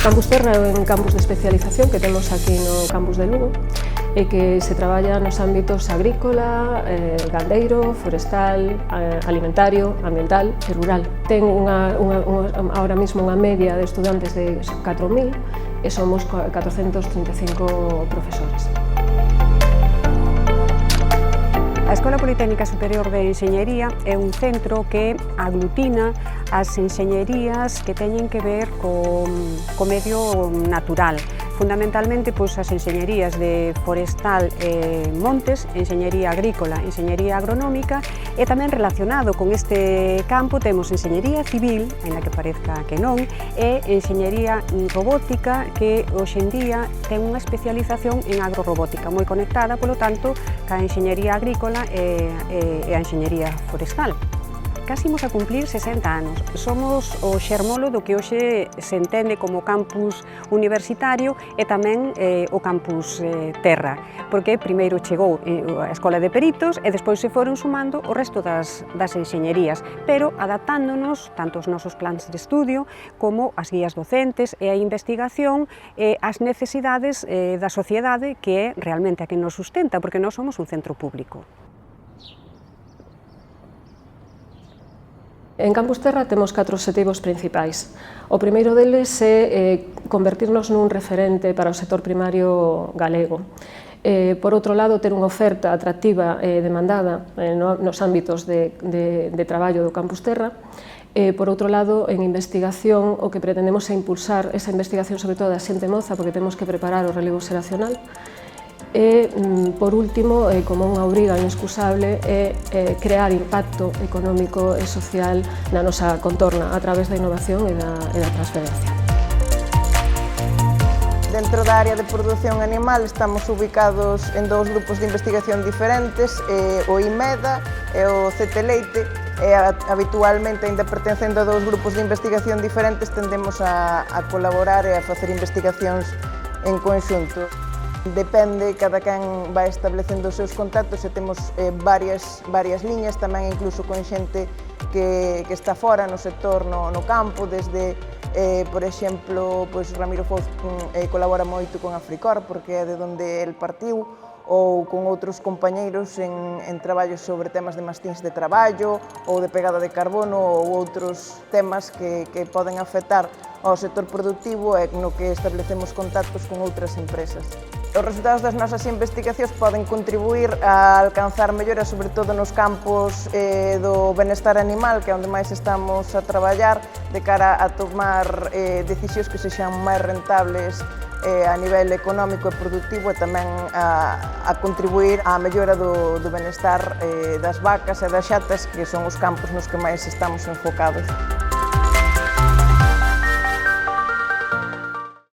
Campus Terra é un campus de especialización que temos aquí no campus de Lugo e que se traballa nos ámbitos agrícola, gandeiro, forestal, alimentario, ambiental e rural. Ten ahora mesmo unha media de estudantes de 4.000 e somos 435 profesores. A Escola Politécnica Superior de Enxeñería é un centro que aglutina as enxeñerías que teñen que ver co medio natural. Fundamentalmente, as enxeñerías de forestal e montes, enxeñería agrícola, enxeñería agronómica, e tamén relacionado con este campo temos enxeñería civil, aínda que parezca que non, e enxeñería robótica, que hoxe en día ten unha especialización en agrorobótica moi conectada, polo tanto, ca enxeñería agrícola e a enxeñería forestal. Casi imos a cumplir 60 anos. Somos o xermolo do que hoxe se entende como campus universitario e tamén o campus Terra, porque primeiro chegou a Escola de Peritos e despois se foron sumando o resto das enxeñerías, pero adaptándonos tanto aos nosos plans de estudio como as guías docentes e a investigación e as necesidades da sociedade, que é realmente a que nos sustenta, porque nós somos un centro público. En Campus Terra temos 4 obxectivos principais. O primeiro deles é convertirnos nun referente para o sector primario galego. Por outro lado, ter unha oferta atractiva e demandada nos ámbitos de traballo do Campus Terra. Por outro lado, en investigación, o que pretendemos é impulsar esa investigación sobre todo da xente moza, porque temos que preparar o relevo xeracional. E, por último, como unha obriga inexcusable, é crear impacto económico e social na nosa contorna a través da innovación e da transferencia. Dentro da área de produción animal estamos ubicados en 2 grupos de investigación diferentes, o IMEDA e o CT Leite, e habitualmente, ainda pertencendo a 2 grupos de investigación diferentes, tendemos a colaborar e a facer investigacións en conxunto. Depende, cada quen vai establecendo os seus contactos e temos varias liñas, tamén incluso con xente que está fora no sector, no campo, desde, por exemplo, Ramiro Foz colabora moito con Africor, porque é de onde el partiu, ou con outros compañeiros en traballos sobre temas de mastíns de traballo ou de pegada de carbono ou outros temas que poden afectar ao sector productivo e no que establecemos contactos con outras empresas. Os resultados das nosas investigacións poden contribuir a alcanzar melloras, sobre todo nos campos do benestar animal, que é onde máis estamos a traballar, de cara a tomar decisións que sexan máis rentables a nivel económico e productivo, e tamén a contribuir á mellora do benestar das vacas e das xatas, que son os campos nos que máis estamos enfocados.